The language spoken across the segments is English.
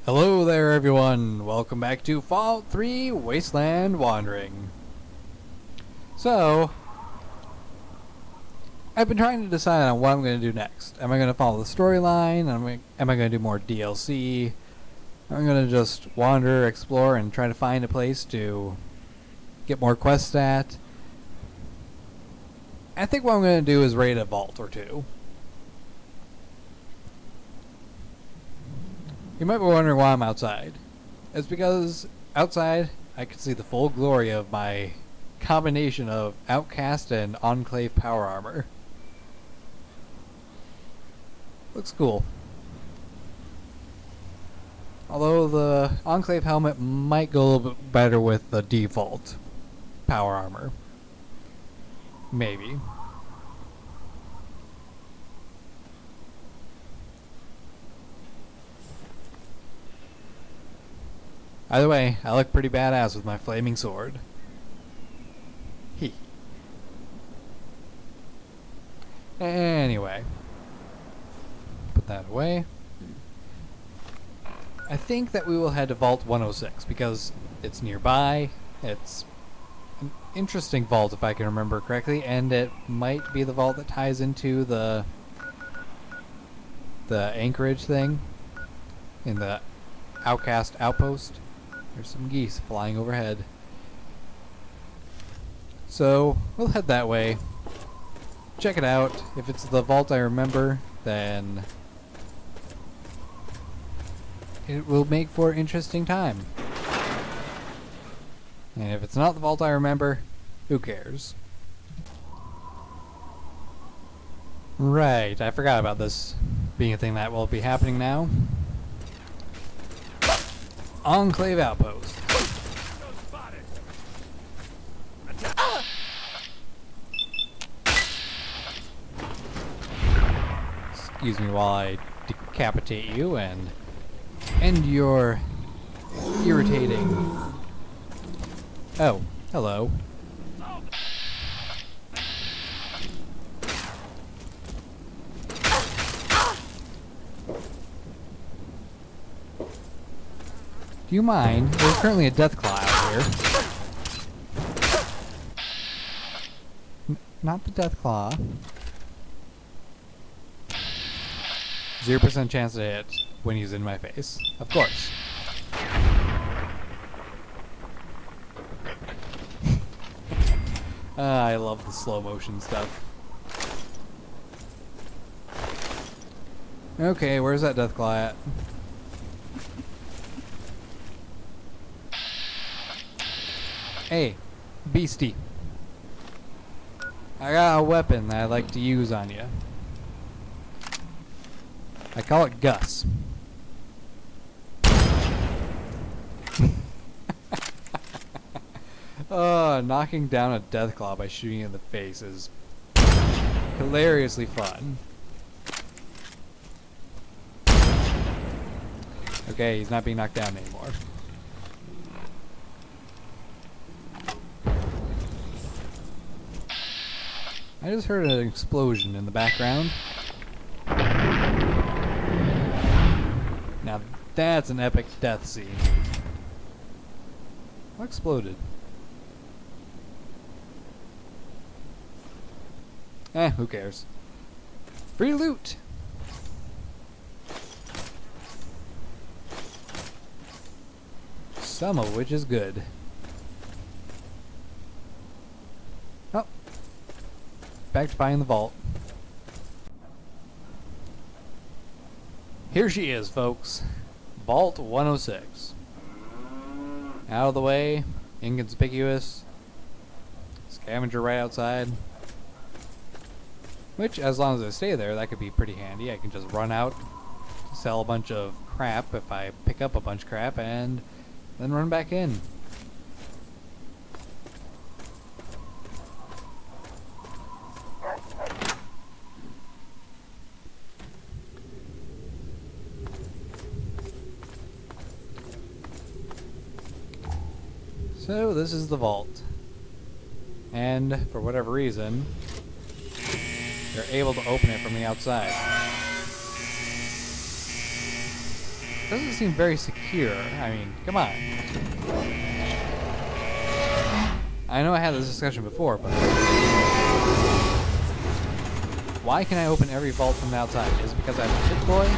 Hello there everyone, welcome back to Fallout 3 Wasteland Wandering. So, I've been trying to decide on what I'm going to do next. Am I going to follow the storyline? Am I going to do more DLC? I'm going to just wander, explore, and try to find a place to get more quests at. I think what I'm going to do is raid a vault or two. You might be wondering why I'm outside. It's because outside I can see the full glory of my combination of Outcast and Enclave power armor. Looks cool. Although the Enclave helmet might go a little bit better with the default power armor. Maybe. Either way, I look pretty badass with my flaming sword. Hee. Anyway. Put that away. I think that we will head to Vault 106 because it's nearby. It's an interesting vault if I can remember correctly, and it might be the vault that ties into the anchorage thing in the Outcast outpost. There's some geese flying overhead. So, we'll head that way. Check it out. If it's the vault I remember, then it will make for an interesting time. And if it's not the vault I remember, who cares? Right, I forgot about this being a thing that will be happening now. Enclave outpost. Excuse me while I decapitate you and end your irritating... Oh, hello. Do you mind? There's currently a death claw out here. Not the death claw. 0% chance to hit when he's in my face. Of course. I love the slow motion stuff. Okay, where's that death claw at? Hey, beastie. I got a weapon that I'd like to use on you. I call it Gus. Knocking down a deathclaw by shooting it in the face is hilariously fun. Okay, he's not being knocked down anymore. I just heard an explosion in the background. Now that's an epic death scene. What exploded? Who cares? Free loot! Some of which is good. Oh. Back to buying the vault. Here she is, folks. Vault 106. Out of the way, inconspicuous. Scavenger right outside. Which, as long as I stay there, that could be pretty handy. I can just run out, sell a bunch of crap if I pick up a bunch of crap, and then run back in. So this is the vault, and for whatever reason you're able to open it from the outside. doesn't seem very secure. I mean, come on. I know I had this discussion before, but why can I open every vault from the outside? Is it because I'm a shit boy?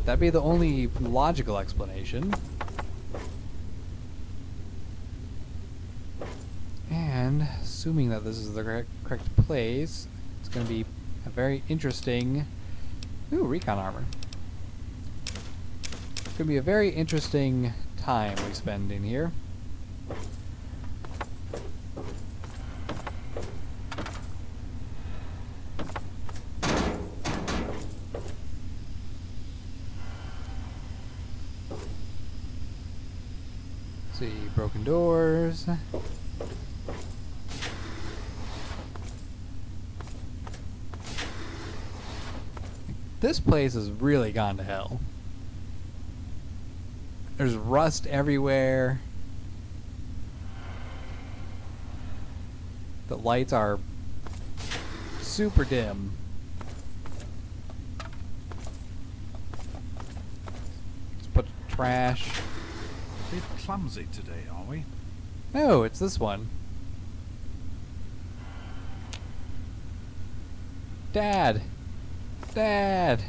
That'd be the only logical explanation. And assuming that this is the correct place, it's going to be a very interesting... Ooh, recon armor. It's going to be a very interesting time we spend in here. Let's see, broken doors. This place has really gone to hell. There's rust everywhere. The lights are super dim. Let's put trash. A bit clumsy today, are we? No, it's this one. Dad! Dad!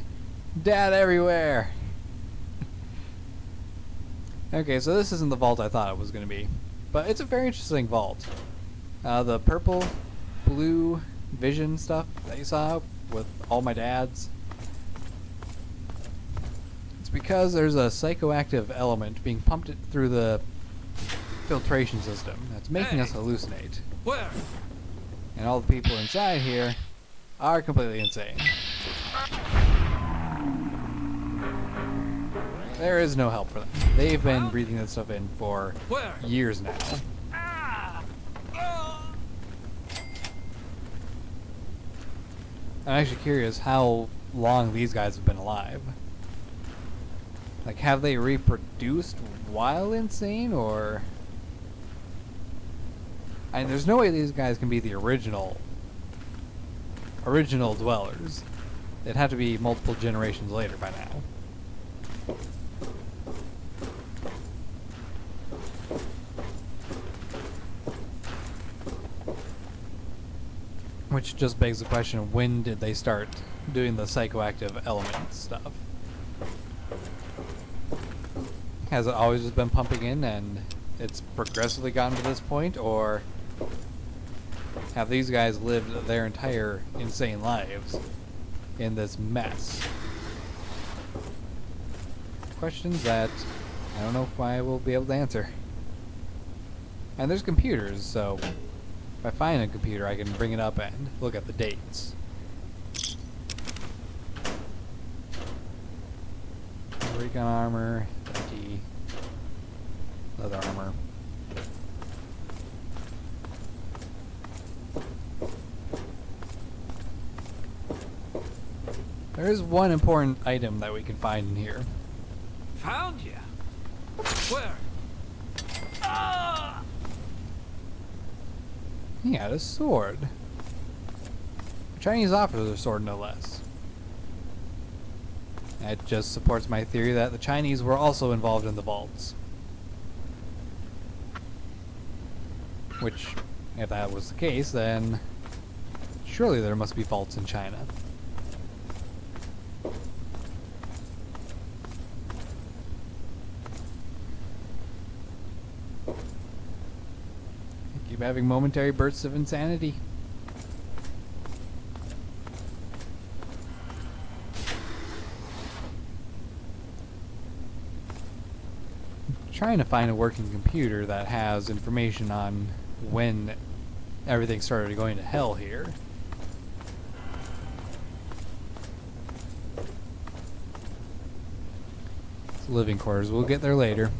Dad everywhere! Okay, so this isn't the vault I thought it was going to be. But it's a very interesting vault. The purple, blue vision stuff that you saw with all my dads. It's because there's a psychoactive element being pumped through the filtration system that's making us hallucinate. Where? And all the people inside here are completely insane. There is no help for them. They've been breathing this stuff in for years now. I'm actually curious how long these guys have been alive. Like, have they reproduced while insane, or... I mean, there's no way these guys can be the original dwellers. They'd have to be multiple generations later by now. Which just begs the question, when did they start doing the psychoactive element stuff? Has it always just been pumping in and it's progressively gotten to this point, or have these guys lived their entire insane lives in this mess? Questions that I don't know if I will be able to answer. And there's computers, so if I find a computer, I can bring it up and look at the dates. Recon armor, empty, leather armor. There is one important item that we can find in here. Found ya? Where? He had a sword. The Chinese offered a sword, no less. That just supports my theory that the Chinese were also involved in the vaults. Which, if that was the case, then surely there must be vaults in China. Keep having momentary bursts of insanity. Trying to find a working computer that has information on when everything started going to hell here. It's living quarters. We'll get there later.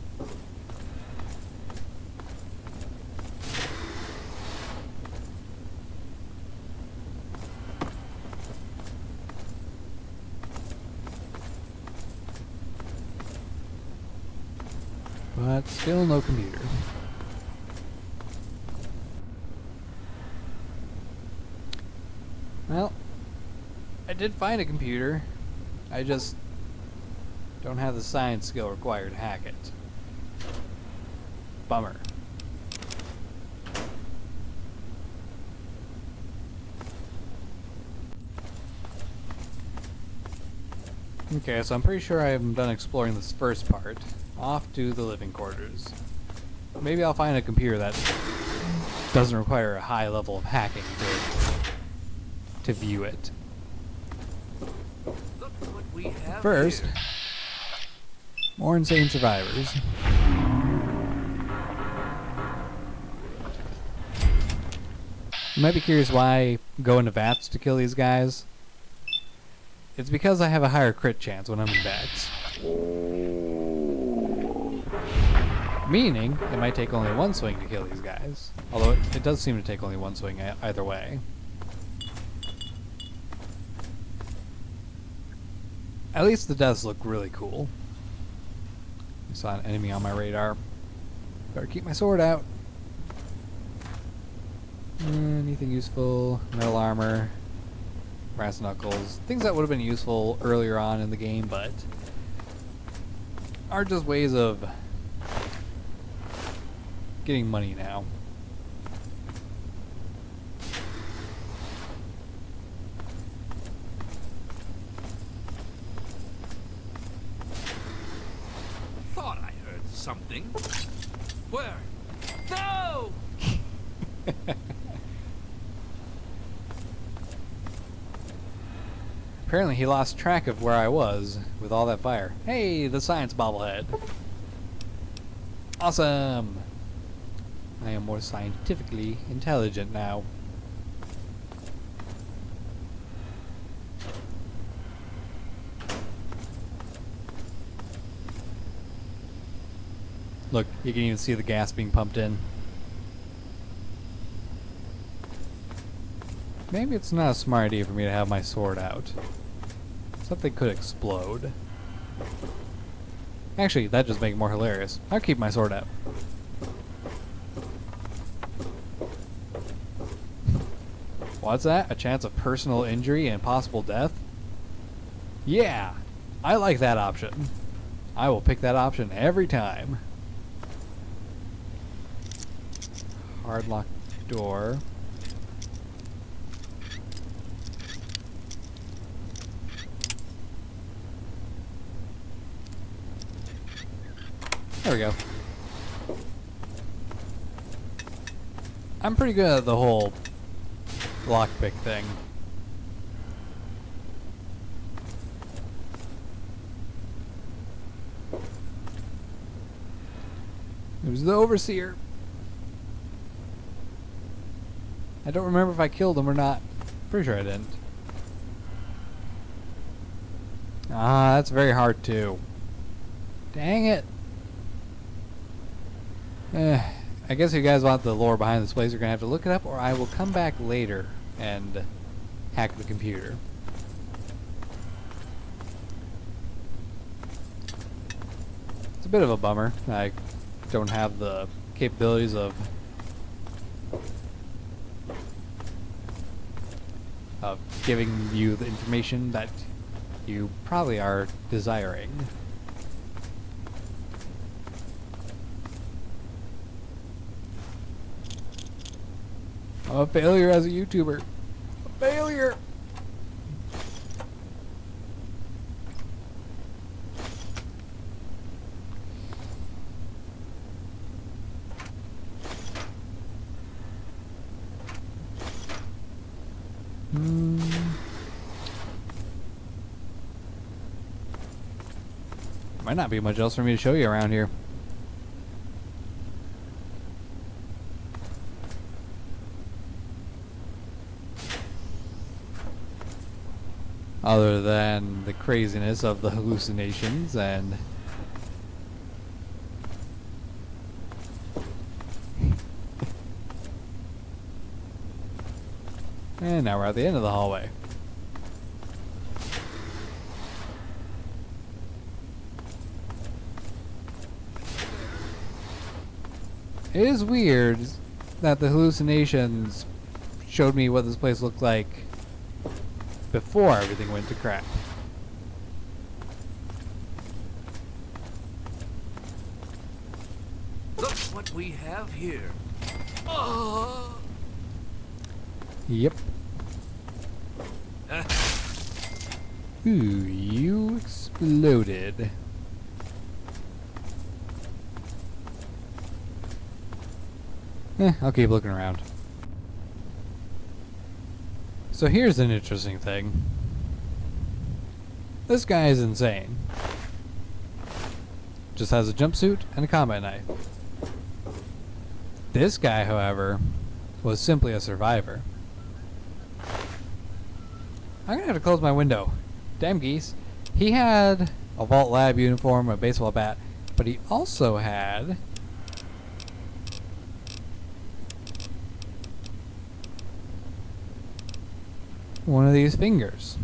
But still no computer. Well, I did find a computer. I just Don't have the science skill required to hack it. Bummer. Okay, so I'm pretty sure I'm done exploring this first part. Off to the living quarters. Maybe I'll find a computer that doesn't require a high level of hacking to view it. Look what we have First, here. more insane survivors. You might be curious why I go into vats to kill these guys. It's because I have a higher crit chance when I'm in vats. Meaning, it might take only one swing to kill these guys. Although it does seem to take only one swing either way. At least the deaths look really cool. I saw an enemy on my radar. Better keep my sword out. Anything useful? Metal armor. Brass knuckles. Things that would have been useful earlier on in the game, but are just ways of getting money now. Thought I heard something. Where? No! Apparently he lost track of where I was with all that fire. Hey, the science bobblehead. Awesome! I am more scientifically intelligent now. Look, you can even see the gas being pumped in. Maybe it's not a smart idea for me to have my sword out. Something could explode. Actually, that just makes it more hilarious. I'll keep my sword out. What's that? A chance of personal injury and possible death? Yeah! I like that option. I will pick that option every time. Hard lock door. There we go. I'm pretty good at the whole lockpick thing. It was the overseer. I don't remember if I killed him or not. Pretty sure I didn't. Ah, that's very hard too. Dang it. I guess if you guys want the lore behind this place, you're going to have to look it up, or I will come back later and hack the computer. It's a bit of a bummer. I don't have the capabilities of giving you the information that you probably are desiring. I'm a failure as a YouTuber. A failure! Might not be much else for me to show you around here. Other than the craziness of the hallucinations and and now we're at the end of the hallway. It is weird that the hallucinations showed me what this place looked like before everything went to crap. what we have here. Oh. Yep. Ooh, you exploded. I'll keep looking around. So here's an interesting thing. This guy is insane. Just has a jumpsuit and a combat knife. This guy, however, was simply a survivor. I'm gonna have to close my window. Damn geese. He had a Vault Lab uniform, a baseball bat, but he also had one of these fingers.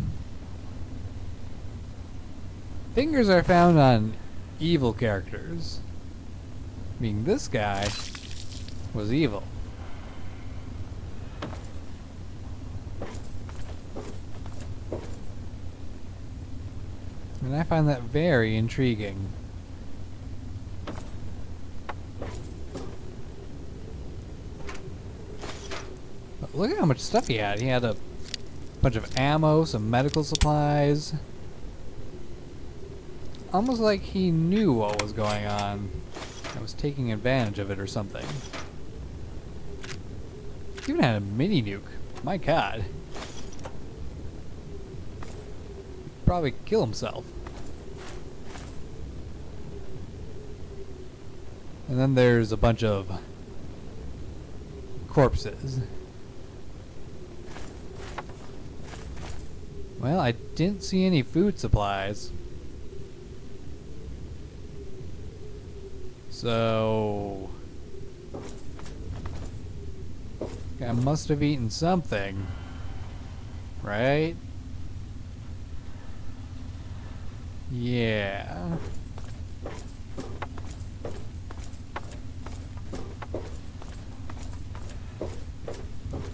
Fingers are found on evil characters. Meaning this guy was evil. And I find that very intriguing. But look at how much stuff he had. He had a bunch of ammo, some medical supplies. Almost like he knew what was going on and was taking advantage of it or something. He even had a mini nuke. My god. He'd probably kill himself. And then there's a bunch of corpses. Well, I didn't see any food supplies. So I must have eaten something, right? Yeah.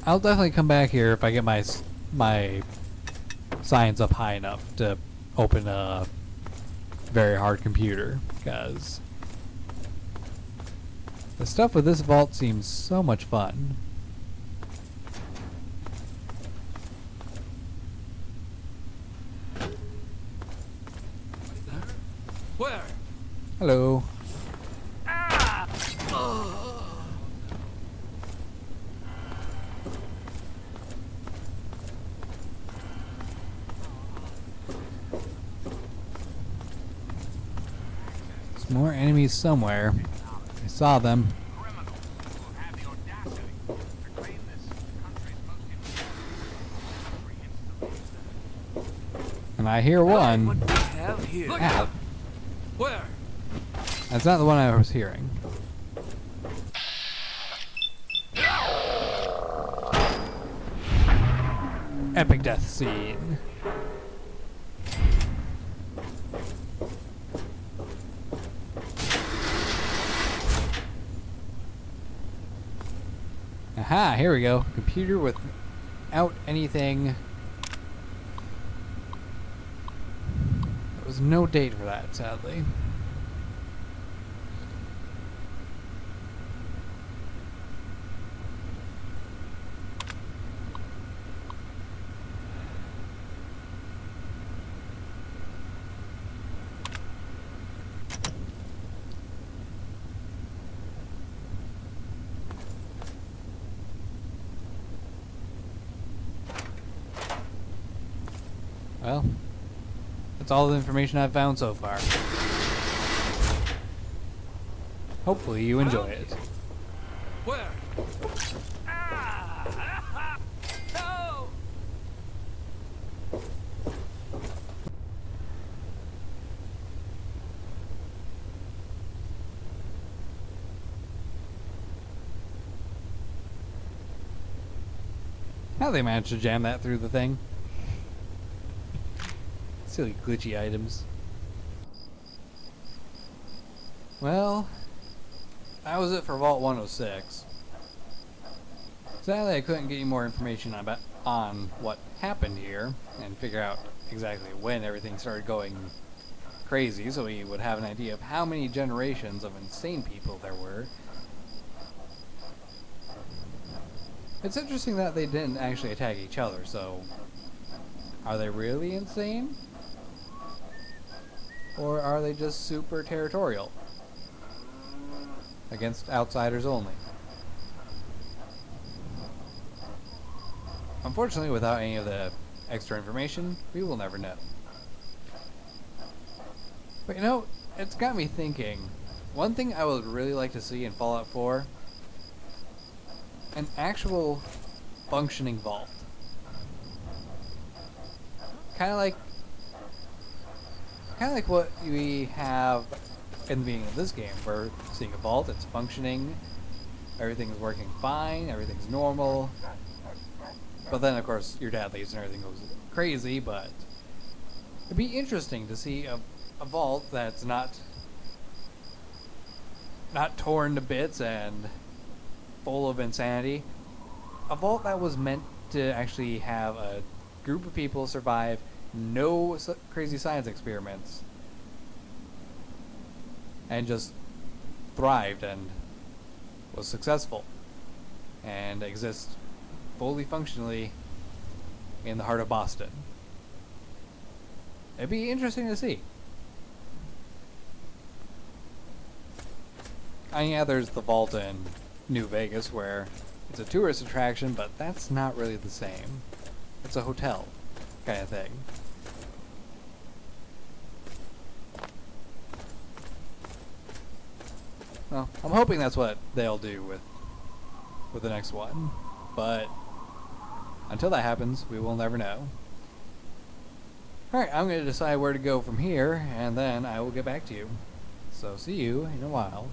I'll definitely come back here if I get my science up high enough to open a very hard computer, because the stuff with this vault seems so much fun. Where? Hello. Ah! Oh. There's more enemies somewhere. I saw them. And I hear one. What we have here. Look Ah, out. Where? that's not the one I was hearing. Epic death scene. Aha, here we go. Computer without anything. There was no date for that, sadly. Well, that's all the information I've found so far. Hopefully you enjoy it. Where? Ah! No! How they managed to jam that through the thing? Silly glitchy items. Well, that was it for Vault 106. Sadly, I couldn't get any more information on what happened here and figure out exactly when everything started going crazy, so we would have an idea of how many generations of insane people there were. It's interesting that they didn't actually attack each other, so are they really insane? Or are they just super territorial? Against outsiders only. Unfortunately, without any of the extra information, we will never know. But you know, it's got me thinking. One thing I would really like to see in Fallout 4, an actual functioning vault. Kind of like what we have in the beginning of this game. We're seeing a vault, it's functioning, everything's working fine, everything's normal. But then, of course, your dad leaves and everything goes crazy, but it'd be interesting to see a vault that's not torn to bits and full of insanity. A vault that was meant to actually have a group of people survive no crazy science experiments and just thrived and was successful and exists fully functionally in the heart of Boston. It'd be interesting to see. I mean, yeah, there's the vault in New Vegas where it's a tourist attraction, but that's not really the same. It's a hotel kind of thing. Well, I'm hoping that's what they'll do with the next one, but until that happens, we will never know. Alright, I'm going to decide where to go from here, and then I will get back to you. So see you in a while.